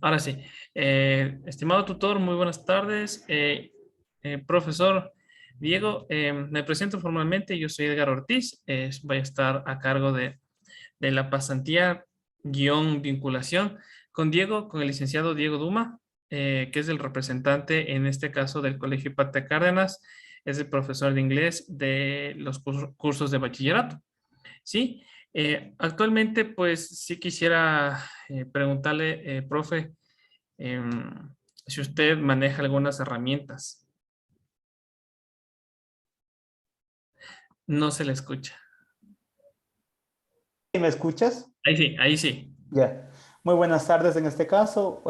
Ahora sí. Estimado tutor, muy buenas tardes. Profesor Diego, me presento formalmente. Yo soy Edgar Ortiz. Voy a estar a cargo de la pasantía guión vinculación con Diego, con el licenciado Diego Duma, que es el representante en este caso del Colegio Hipátita Cárdenas. Es el profesor de inglés de los cursos de bachillerato. Sí, actualmente pues sí quisiera preguntarle, profe, si usted maneja algunas herramientas. No se le escucha. ¿Me escuchas? Ahí sí, ahí sí. Ya. Muy buenas tardes en este caso.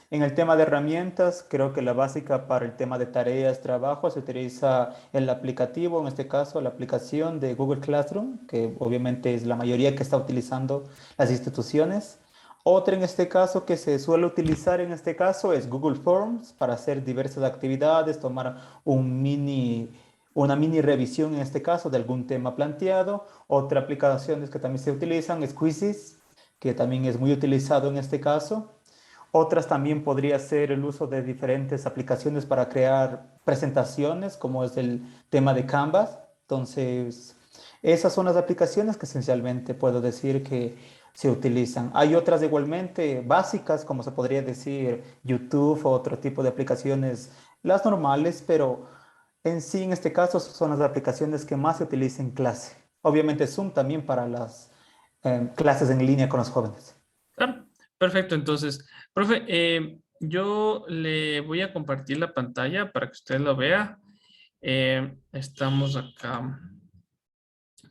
En el tema de herramientas, creo que la básica para el tema de tareas, trabajo, se utiliza el aplicativo, en este caso la aplicación de Google Classroom, que obviamente es la mayoría que está utilizando las instituciones. Otra en este caso que se suele utilizar en este caso es Google Forms para hacer diversas actividades, tomar una mini revisión en este caso de algún tema planteado. Otra aplicaciones que también se utilizan es Quizzes, que también es muy utilizado en este caso. Otras también podría ser el uso de diferentes aplicaciones para crear presentaciones, como es el tema de Canvas. Entonces, esas son las aplicaciones que esencialmente puedo decir que se utilizan. Hay otras igualmente básicas, como se podría decir YouTube o otro tipo de aplicaciones, las normales, pero en sí, en este caso, son las aplicaciones que más se utilizan en clase. Obviamente Zoom también para las clases en línea con los jóvenes. Claro, perfecto. Entonces, profe, yo le voy a compartir la pantalla para que usted lo vea. Estamos acá.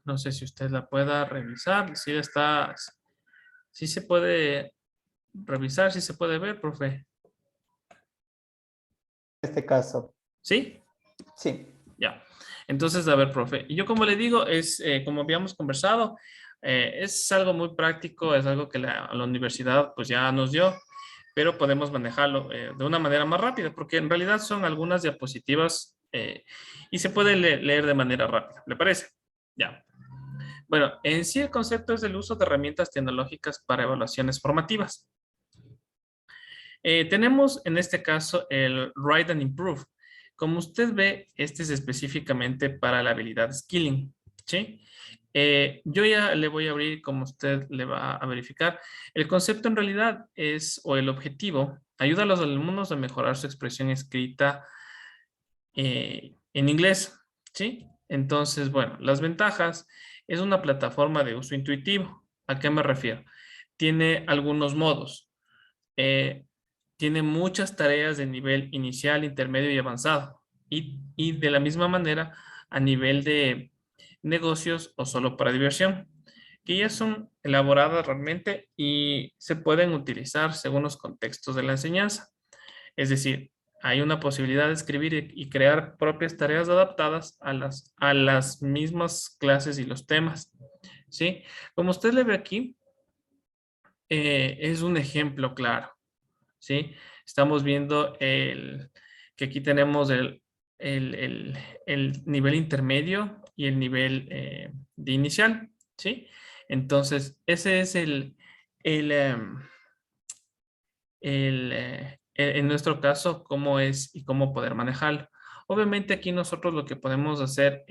No sé si usted la pueda revisar. Si está, si se puede revisar, si se puede ver, profe. En este caso, ¿Sí? sí. Ya. Entonces, a ver, profe, y yo como le digo, es como habíamos conversado, es algo muy práctico, es algo que la universidad pues ya nos dio, pero podemos manejarlo de una manera más rápida, porque en realidad son algunas diapositivas y se puede leer de manera rápida. ¿Le parece? Ya. Bueno, en sí el concepto es el uso de herramientas tecnológicas para evaluaciones formativas. Tenemos en este caso el Write and Improve. Como usted ve, este es específicamente para la habilidad Skilling, ¿sí? Yo ya le voy a abrir como usted le va a verificar. El concepto en realidad es, o el objetivo, ayuda a los alumnos a mejorar su expresión escrita en inglés, ¿sí? Entonces, bueno, las ventajas es una plataforma de uso intuitivo. ¿A qué me refiero? Tiene algunos modos. Eh, Tiene muchas tareas de nivel inicial, intermedio y avanzado. Y de la misma manera a nivel de negocios o solo para diversión, que ya son elaboradas realmente y se pueden utilizar según los contextos de la enseñanza. Es decir, hay una posibilidad de escribir y crear propias tareas adaptadas a las mismas clases y los temas. ¿Sí? Como usted le ve aquí, es un ejemplo claro. ¿Sí? Estamos viendo que aquí tenemos el, el- el nivel intermedio y el nivel de inicial, ¿sí? Entonces, ese es el, em, en nuestro caso, cómo es y cómo poder manejarlo. Obviamente aquí nosotros lo que podemos hacer,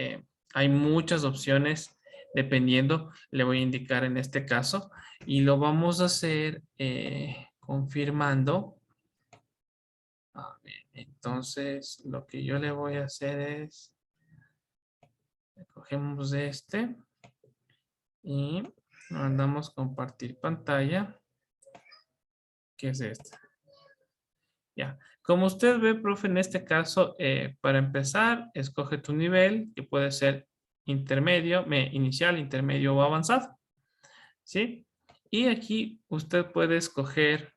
hay muchas opciones dependiendo, le voy a indicar en este caso, y lo vamos a hacer confirmando. A ver, entonces lo que yo le voy a hacer es, cogemos este y mandamos compartir pantalla, que es este. Ya, como usted ve, profe, en este caso, para empezar, escoge tu nivel, que puede ser intermedio, inicial, intermedio o avanzado, ¿sí? Y aquí usted puede escoger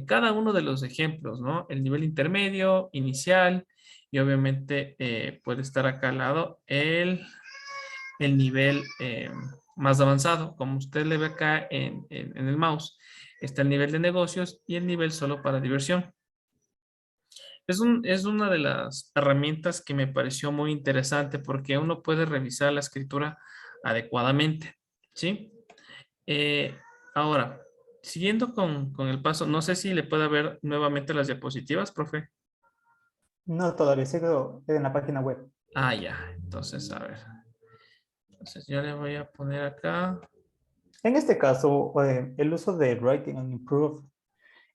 cada uno de los ejemplos, ¿no? El nivel intermedio, inicial, y obviamente puede estar acá al lado el nivel más avanzado, como usted le ve acá en el mouse. Está el nivel de negocios y el nivel solo para diversión. Es una de las herramientas que me pareció muy interesante porque uno puede revisar la escritura adecuadamente, ¿sí? Eh, Ahora, Siguiendo con el paso, no sé si le puede ver nuevamente las diapositivas, profe. No, todavía sigo en la página web. Ah, ya. Entonces, a ver. Entonces, yo le voy a poner acá. En este caso, el uso de Writing and Improve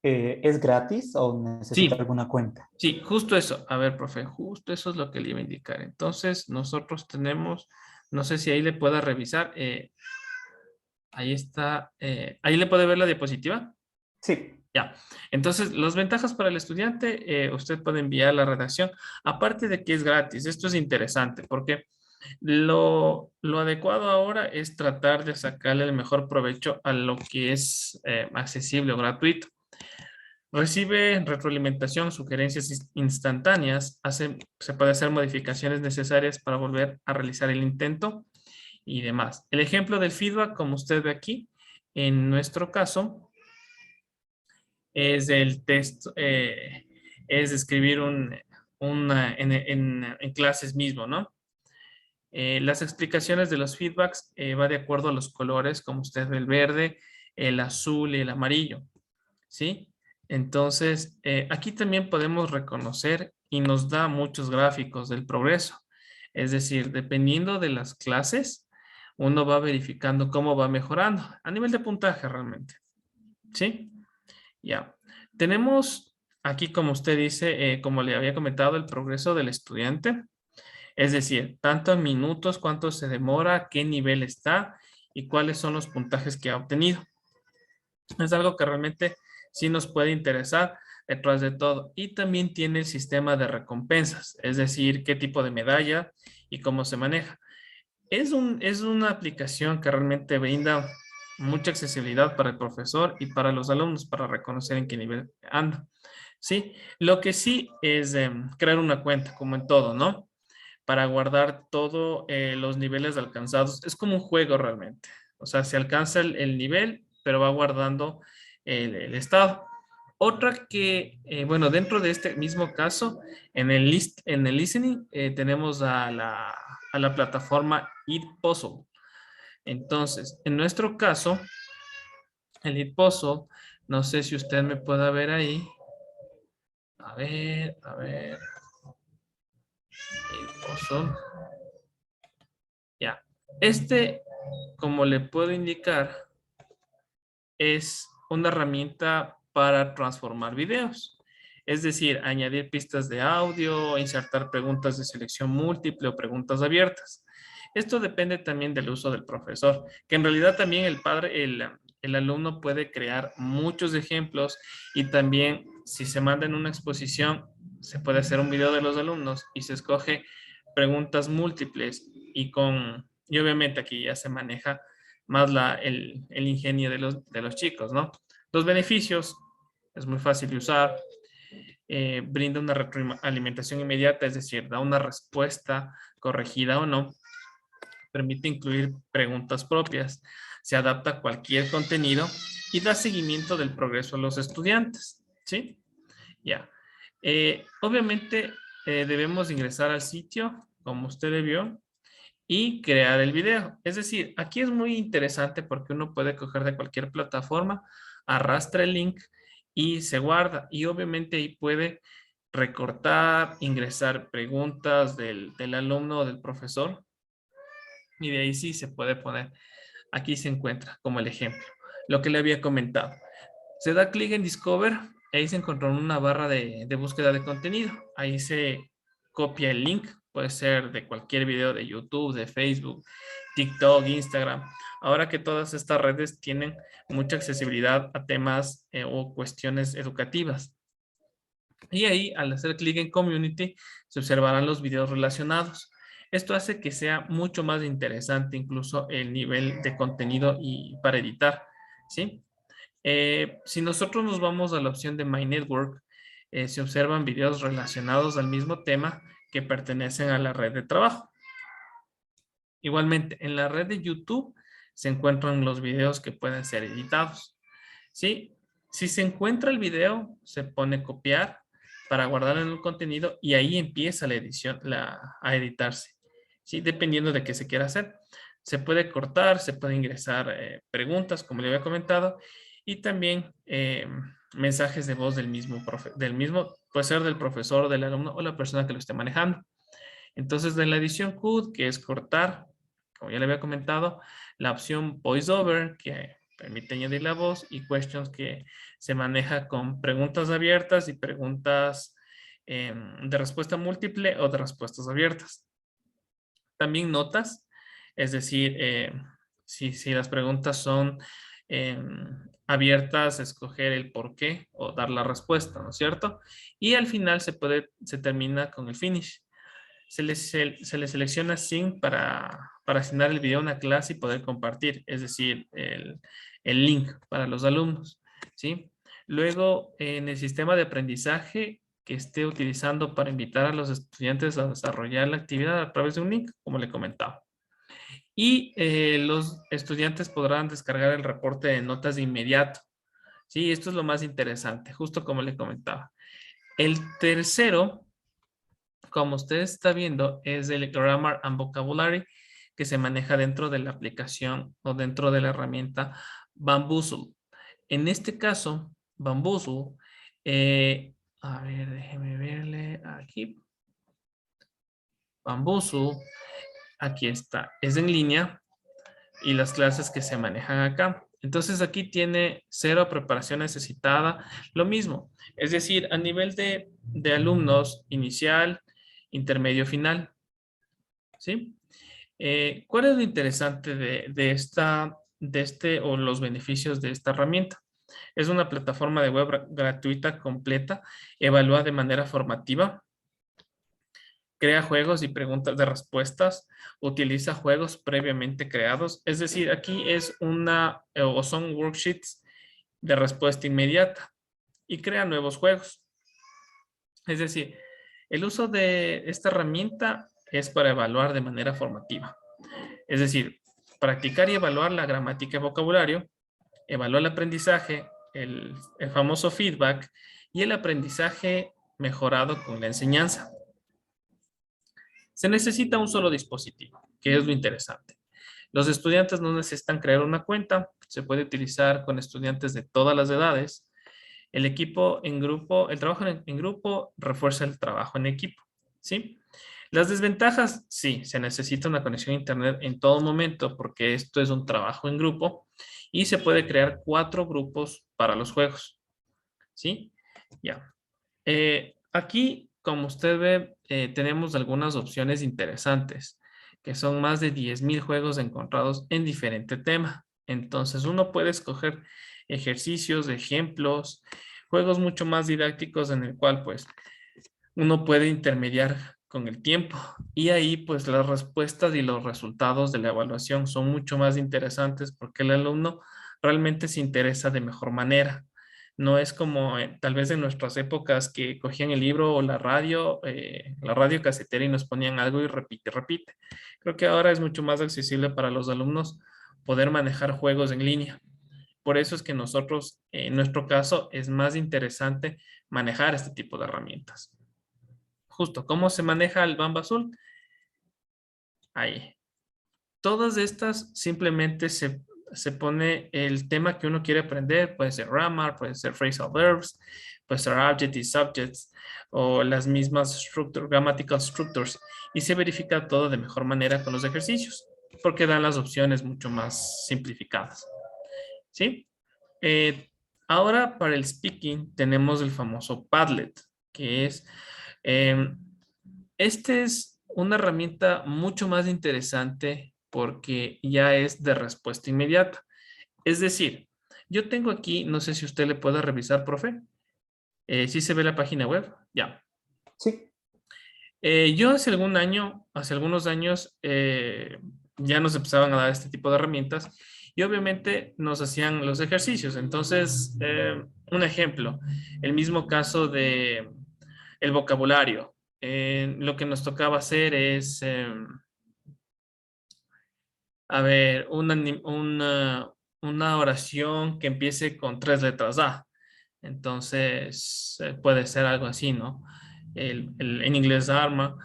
¿es gratis o necesita Sí, alguna cuenta? sí, justo eso. A ver, profe, justo eso es lo que le iba a indicar. Entonces, nosotros tenemos, no sé si ahí le pueda revisar. Ahí está. Ahí le puede ver la diapositiva. Sí, Ya. Entonces, las ventajas para el estudiante, usted puede enviar la redacción. Aparte de que es gratis, esto es interesante porque lo adecuado ahora es tratar de sacarle el mejor provecho a lo que es accesible o gratuito. Recibe retroalimentación, sugerencias instantáneas, se puede hacer modificaciones necesarias para volver a realizar el intento y demás. El ejemplo del feedback, como usted ve aquí, en nuestro caso, es el texto, es escribir en clases mismo, ¿no? Las explicaciones de los feedbacks va de acuerdo a los colores, como usted ve, el verde, el azul y el amarillo, ¿sí? Entonces, aquí también podemos reconocer y nos da muchos gráficos del progreso. Es decir, dependiendo de las clases, uno va verificando cómo va mejorando a nivel de puntaje realmente, ¿sí? Ya. Tenemos aquí, como usted dice, como le había comentado, el progreso del estudiante. Es decir, tanto en minutos, cuánto se demora, qué nivel está y cuáles son los puntajes que ha obtenido. Es algo que realmente sí nos puede interesar detrás de todo. Y también tiene el sistema de recompensas, es decir, qué tipo de medalla y cómo se maneja. Es una aplicación que realmente brinda mucha accesibilidad para el profesor y para los alumnos para reconocer en qué nivel anda. Sí, lo que sí es crear una cuenta, como en todo, ¿no? Para guardar todos los niveles alcanzados. Es como un juego realmente. O sea, se alcanza el nivel, pero va guardando el estado. Otra que, bueno, dentro de este mismo caso, en el listening, tenemos a la plataforma Eat Puzzle. Entonces, en nuestro caso, el Eat Puzzle, no sé si usted me pueda ver ahí. A ver, Eat Puzzle. Ya. Este, como le puedo indicar, es una herramienta para transformar videos. Es decir, añadir pistas de audio, insertar preguntas de selección múltiple o preguntas abiertas. Esto depende también del uso del profesor, que en realidad también el alumno puede crear muchos ejemplos y también si se manda en una exposición, se puede hacer un video de los alumnos y se escoge preguntas múltiples y obviamente aquí ya se maneja más el ingenio de los chicos, ¿no? Los beneficios, es muy fácil de usar, brinda una retroalimentación inmediata, es decir, da una respuesta corregida o no, permite incluir preguntas propias, se adapta a cualquier contenido y da seguimiento del progreso a los estudiantes, ¿sí? Ya. Obviamente debemos ingresar al sitio, como usted vio, y crear el video. Es decir, aquí es muy interesante porque uno puede coger de cualquier plataforma, arrastra el link y se guarda. Y obviamente ahí puede recortar, ingresar preguntas del alumno o del profesor. Y de ahí sí se puede poner. Aquí se encuentra como el ejemplo. Lo que le había comentado. Se da clic en Discover, ahí se encontró una barra de búsqueda de contenido. Ahí se copia el link, puede ser de cualquier video de YouTube, de Facebook, TikTok, Instagram. Ahora que todas estas redes tienen mucha accesibilidad a temas o cuestiones educativas. Y ahí, al hacer clic en Community, se observarán los videos relacionados. Esto hace que sea mucho más interesante incluso el nivel de contenido y para editar, ¿sí? Si nosotros nos vamos a la opción de My Network, se observan videos relacionados al mismo tema que pertenecen a la red de trabajo. Igualmente, en la red de YouTube se encuentran los videos que pueden ser editados. ¿Sí? Si se encuentra el video, se pone copiar para guardar en el contenido y ahí empieza la edición a editarse. ¿Sí? Dependiendo de qué se quiera hacer. Se puede cortar, se puede ingresar preguntas, como le había comentado, y también mensajes de voz del mismo, puede ser del profesor, del alumno o la persona que lo esté manejando. Entonces, de la edición CUD, que es cortar, como ya le había comentado, la opción VoiceOver, que permite añadir la voz, y Questions, que se maneja con preguntas abiertas y preguntas de respuesta múltiple o de respuestas abiertas. También notas, es decir, si las preguntas son abiertas, escoger el por qué o dar la respuesta, ¿no es cierto? Y al final se termina con el finish. Se le selecciona Sync para asignar el video a una clase y poder compartir, es decir, el link para los alumnos, ¿sí? Luego, en el sistema de aprendizaje que esté utilizando para invitar a los estudiantes a desarrollar la actividad a través de un link, como le comentaba. Y los estudiantes podrán descargar el reporte de notas de inmediato. Sí, esto es lo más interesante, justo como le comentaba. El tercero, como usted está viendo, es el Grammar and Vocabulary, que se maneja dentro de la aplicación o dentro de la herramienta Bamboozle. En este caso, Bamboozle, a ver, déjeme verle aquí. Bamboozle, aquí está, es en línea y las clases que se manejan acá. Entonces aquí tiene cero preparación necesitada, lo mismo, es decir, a nivel de alumnos inicial, intermedio, final, ¿sí? ¿Cuál es lo interesante de este o los beneficios de esta herramienta? Es una plataforma de web gratuita completa, evalúa de manera formativa, crea juegos y preguntas de respuestas, utiliza juegos previamente creados, es decir, aquí es o son worksheets de respuesta inmediata y crea nuevos juegos. Es decir, el uso de esta herramienta es para evaluar de manera formativa. Es decir, practicar y evaluar la gramática y vocabulario, evaluar el aprendizaje, el famoso feedback y el aprendizaje mejorado con la enseñanza. Se necesita un solo dispositivo, que es lo interesante. Los estudiantes no necesitan crear una cuenta, se puede utilizar con estudiantes de todas las edades. El equipo en grupo, el trabajo en grupo refuerza el trabajo en equipo, ¿sí? Las desventajas, sí, se necesita una conexión a internet en todo momento porque esto es un trabajo en grupo y se puede crear 4 grupos para los juegos, ¿sí? Ya. Aquí, como usted ve, tenemos algunas opciones interesantes, que son más de 10,000 juegos encontrados en diferente tema. Entonces, uno puede escoger ejercicios, ejemplos, juegos mucho más didácticos en el cual, pues, uno puede intermediar con el tiempo y ahí, pues, las respuestas y los resultados de la evaluación son mucho más interesantes porque el alumno realmente se interesa de mejor manera. No es como tal vez en nuestras épocas que cogían el libro o la radio casetera y nos ponían algo y repite, repite. Creo que ahora es mucho más accesible para los alumnos poder manejar juegos en línea. Por eso es que nosotros, en nuestro caso, es más interesante manejar este tipo de herramientas. Justo, ¿cómo se maneja el Bamba Azul? Ahí. Todas estas simplemente se pone el tema que uno quiere aprender, puede ser grammar, puede ser phrasal verbs, puede ser adjectives, subjects o las mismas grammatical structures y se verifica todo de mejor manera con los ejercicios porque dan las opciones mucho más simplificadas. ¿Sí? Ahora para el speaking tenemos el famoso Padlet, que es, eh, este es una herramienta mucho más interesante porque ya es de respuesta inmediata. Es decir, yo tengo aquí, no sé si usted le puede revisar, profe. ¿Sí se ve la página web? Ya. Sí. Yo hace algunos años, ya nos empezaban a dar este tipo de herramientas y obviamente nos hacían los ejercicios. Entonces, un ejemplo, el mismo caso de el vocabulario. Lo que nos tocaba hacer es, a ver, una oración que empiece con 3 letras A. Entonces, puede ser algo así, ¿no? En inglés arma.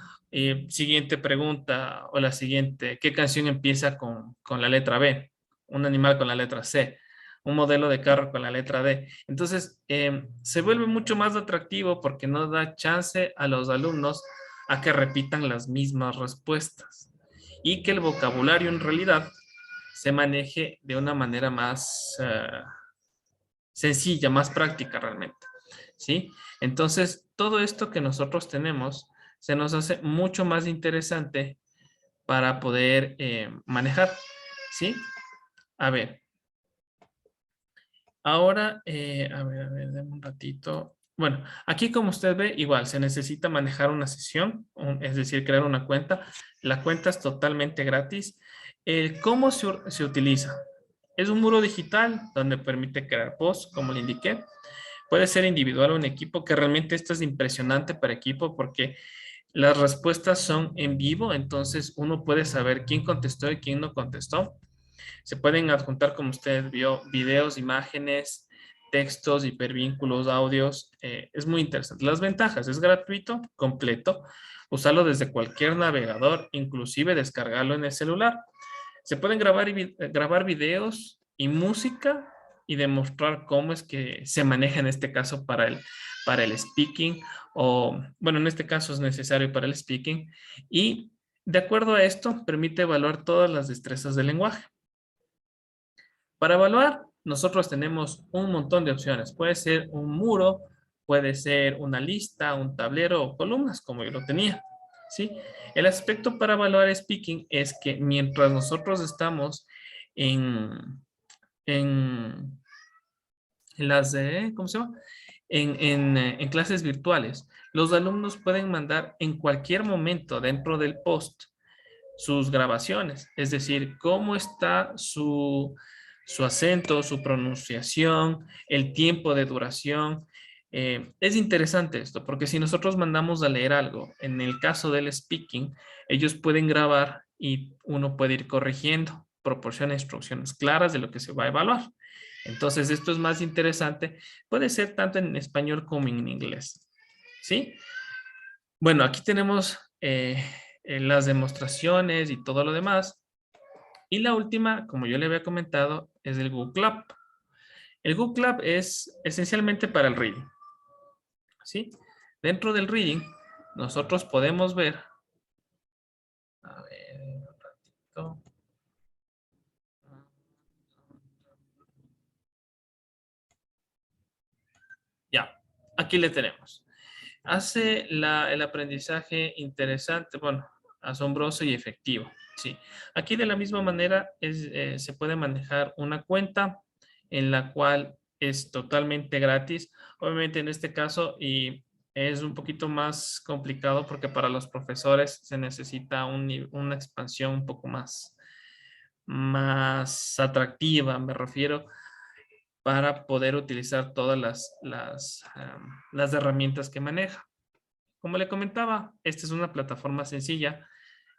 Siguiente pregunta o la siguiente, ¿qué canción empieza con la letra B? Un animal con la letra C. un modelo de carro con la letra D. Entonces, se vuelve mucho más atractivo porque no da chance a los alumnos a que repitan las mismas respuestas y que el vocabulario en realidad se maneje de una manera más sencilla, más práctica realmente, ¿sí? Entonces, todo esto que nosotros tenemos se nos hace mucho más interesante para poder manejar, ¿sí? A ver, ahora, a ver, dame un ratito. Bueno, aquí como usted ve, igual se necesita manejar una sesión, es decir, crear una cuenta. La cuenta es totalmente gratis. ¿Cómo se utiliza? Es un muro digital donde permite crear posts, como le indiqué. Puede ser individual o en equipo, que realmente esto es impresionante para equipo porque las respuestas son en vivo, entonces uno puede saber quién contestó y quién no contestó. Se pueden adjuntar, como usted vio, videos, imágenes, textos, hipervínculos, audios. Es muy interesante. Las ventajas, es gratuito, completo, usarlo desde cualquier navegador, inclusive descargarlo en el celular. Se pueden grabar videos y música y demostrar cómo es que se maneja en este caso para el speaking o, bueno, en este caso es necesario para el speaking y de acuerdo a esto permite evaluar todas las destrezas del lenguaje. Para evaluar, nosotros tenemos un montón de opciones. Puede ser un muro, puede ser una lista, un tablero o columnas, como yo lo tenía. ¿Sí? El aspecto para evaluar speaking es que mientras nosotros estamos en, en, en las, ¿cómo se llama? En clases virtuales, los alumnos pueden mandar en cualquier momento dentro del post sus grabaciones, es decir, cómo está su acento, su pronunciación, el tiempo de duración. Es interesante esto, porque si nosotros mandamos a leer algo, en el caso del speaking, ellos pueden grabar y uno puede ir corrigiendo, proporciona instrucciones claras de lo que se va a evaluar. Entonces, esto es más interesante, puede ser tanto en español como en inglés. ¿Sí? Bueno, aquí tenemos las demostraciones y todo lo demás. Y la última, como yo le había comentado, es el Google Club. El Google Club es esencialmente para el reading. ¿Sí? Dentro del reading, nosotros podemos ver. A ver, un ratito. Ya, aquí le tenemos. Hace el aprendizaje interesante, bueno, asombroso y efectivo. Sí. Aquí de la misma manera se puede manejar una cuenta en la cual es totalmente gratis. Obviamente en este caso y es un poquito más complicado porque para los profesores se necesita una expansión un poco más atractiva, me refiero, para poder utilizar todas las herramientas que maneja. Como le comentaba, esta es una plataforma sencilla,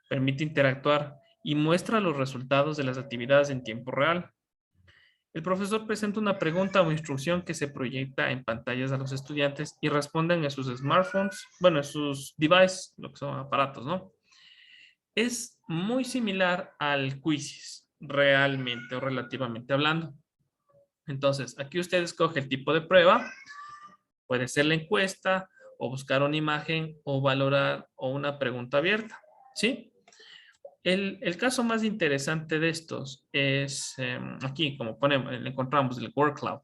permite interactuar y muestra los resultados de las actividades en tiempo real. El profesor presenta una pregunta o instrucción que se proyecta en pantallas a los estudiantes y responden en sus smartphones, bueno, en sus devices, lo que son aparatos, ¿no? Es muy similar al Quizzes, realmente o relativamente hablando. Entonces, aquí usted escoge el tipo de prueba, puede ser la encuesta o buscar una imagen o valorar o una pregunta abierta, ¿sí? El caso más interesante de estos es aquí, como ponemos, encontramos el Word Cloud.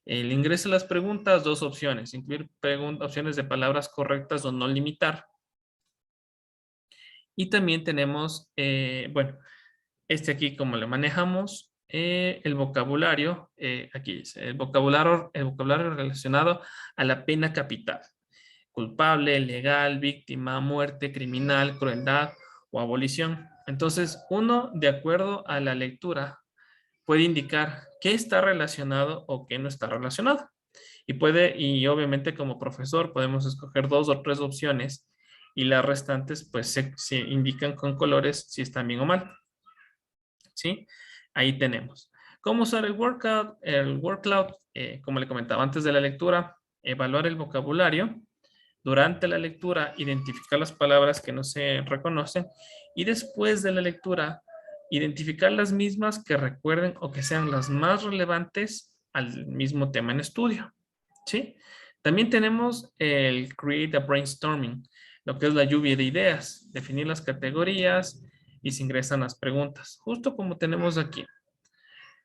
El ingreso a las preguntas, dos opciones, incluir opciones de palabras correctas o no limitar. Y también tenemos, bueno, este aquí como le manejamos, el vocabulario, aquí dice, el vocabulario relacionado a la pena capital. Culpable, legal, víctima, muerte, criminal, crueldad o abolición. Entonces, uno, de acuerdo a la lectura, puede indicar qué está relacionado o qué no está relacionado. Y obviamente como profesor podemos escoger dos o tres opciones y las restantes pues se indican con colores si están bien o mal. ¿Sí? Ahí tenemos. ¿Cómo usar el workout? El word cloud, como le comentaba antes de la lectura, evaluar el vocabulario. Durante la lectura, identificar las palabras que no se reconocen y después de la lectura, Identificar las mismas que recuerden o que sean las más relevantes al mismo tema en estudio, ¿sí? También tenemos el Create a Brainstorming, lo que es la lluvia de ideas, definir las categorías y se ingresan las preguntas, justo como tenemos aquí.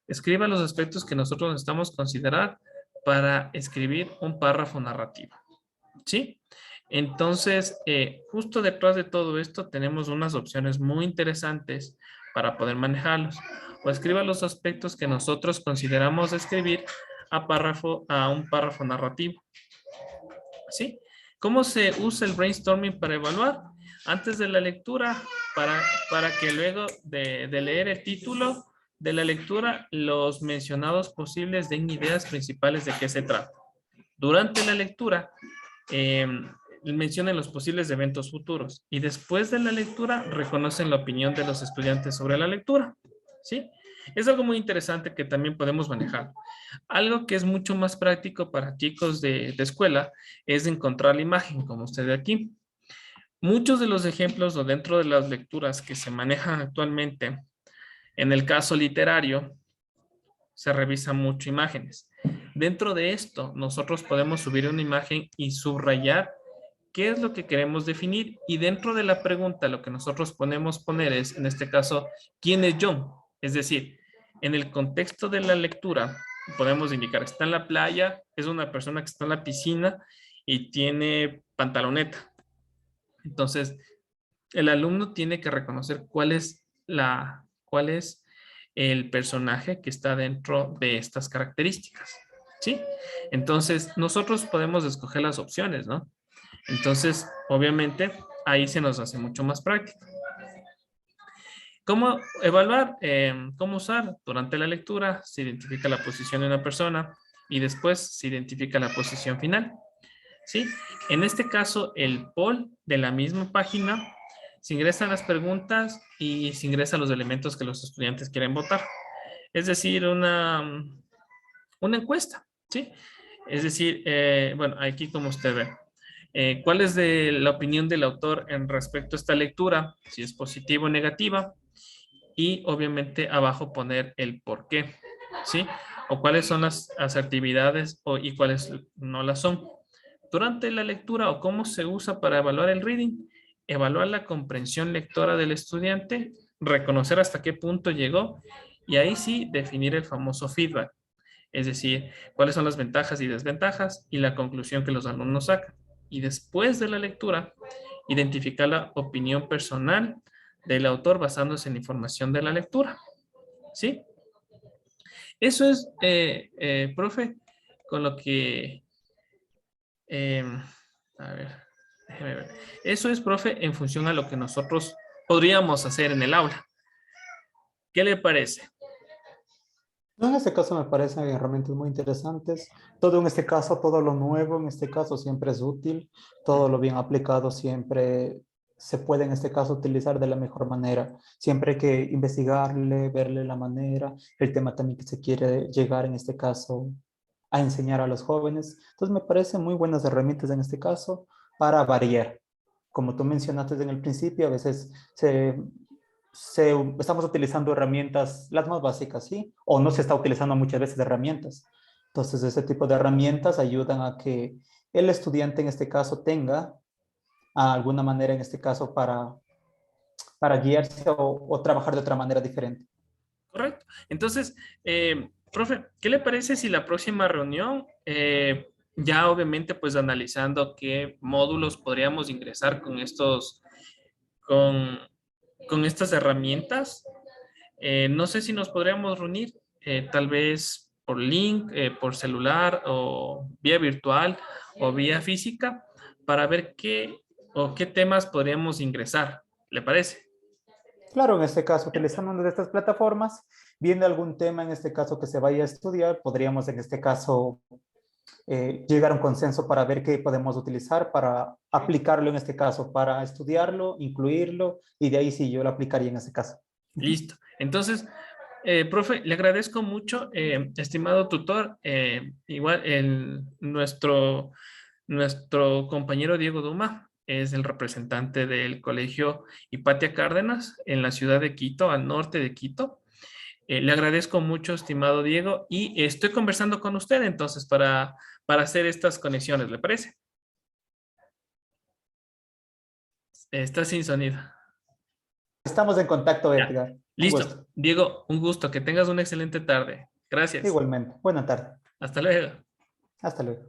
Escriba los aspectos que nosotros necesitamos considerar para escribir un párrafo narrativo, ¿sí? Entonces, justo detrás de todo esto tenemos unas opciones muy interesantes para poder manejarlos. O escriba los aspectos que nosotros consideramos escribir a un párrafo narrativo, ¿sí? ¿Cómo se usa el brainstorming para evaluar? Antes de la lectura, para que luego de leer el título de la lectura, los mencionados posibles den ideas principales de qué se trata. Durante la lectura, mencionen los posibles eventos futuros y después de la lectura reconocen la opinión de los estudiantes sobre la lectura, ¿sí? Es algo muy interesante que también podemos manejar. Algo que es mucho más práctico para chicos de escuela es encontrar la imagen, como usted ve aquí. Muchos de los ejemplos o dentro de las lecturas que se manejan actualmente, en el caso literario, se revisan mucho imágenes. Dentro de esto, nosotros podemos subir una imagen y subrayar qué es lo que queremos definir. Y dentro de la pregunta, lo que nosotros podemos poner es, en este caso, ¿quién es John? Es decir, en el contexto de la lectura, podemos indicar, está en la playa, es una persona que está en la piscina y tiene pantaloneta. Entonces, el alumno tiene que reconocer cuál es el personaje que está dentro de estas características, ¿sí? Entonces, nosotros podemos escoger las opciones, ¿no? Entonces, obviamente, ahí se nos hace mucho más práctico. ¿Cómo evaluar? ¿Cómo usar? Durante la lectura se identifica la posición de una persona y después se identifica la posición final, ¿sí? En este caso, el poll de la misma página, se ingresan las preguntas y se ingresan los elementos que los estudiantes quieren votar. Es decir, una encuesta, ¿sí? Es decir, bueno, aquí como usted ve, ¿cuál es la opinión del autor en respecto a esta lectura? Si es positiva o negativa. Y obviamente abajo poner el por qué, ¿sí? O cuáles son las actividades y cuáles no las son. Durante la lectura o cómo se usa para evaluar el reading, evaluar la comprensión lectora del estudiante, reconocer hasta qué punto llegó y ahí sí definir el famoso feedback. Es decir, cuáles son las ventajas y desventajas y la conclusión que los alumnos sacan. Y después de la lectura, identificar la opinión personal del autor basándose en la información de la lectura. ¿Sí? Eso es, profe, con lo que... eh, a ver, déjeme ver. Eso es, profe, en función a lo que nosotros podríamos hacer en el aula. ¿Qué le parece? No, en este caso me parecen herramientas muy interesantes. Todo en este caso, todo lo nuevo en este caso siempre es útil. Todo lo bien aplicado siempre se puede en este caso utilizar de la mejor manera. Siempre hay que investigarle, verle la manera, el tema también que se quiere llegar en este caso a enseñar a los jóvenes. Entonces me parecen muy buenas herramientas en este caso para variar. Como tú mencionaste en el principio, a veces estamos utilizando herramientas, las más básicas, ¿sí? O no se está utilizando muchas veces herramientas. Entonces, ese tipo de herramientas ayudan a que el estudiante en este caso tenga alguna manera en este caso para guiarse o trabajar de otra manera diferente. Correcto. Entonces, profe, ¿qué le parece si la próxima reunión, ya obviamente pues analizando qué módulos podríamos ingresar con con, con estas herramientas? No sé si nos podríamos reunir, tal vez por link, por celular o vía virtual o vía física para ver qué temas podríamos ingresar. ¿Le parece? Claro, en este caso, utilizando una de estas plataformas, viendo algún tema en este caso que se vaya a estudiar, podríamos en este caso llegar a un consenso para ver qué podemos utilizar para aplicarlo en este caso, para estudiarlo, incluirlo, y de ahí sí yo lo aplicaría en ese caso. Listo. Entonces, profe, le agradezco mucho, estimado tutor. Igual nuestro compañero Diego Duma es el representante del colegio Hipatia Cárdenas en la ciudad de Quito, al norte de Quito. Le agradezco mucho, estimado Diego, y estoy conversando con usted entonces para hacer estas conexiones, ¿le parece? Está sin sonido. Estamos en contacto, Ya. Edgar. Un Listo. gusto. Diego, un gusto. Que tengas una excelente tarde. Gracias. Igualmente. Buena tarde. Hasta luego. Hasta luego.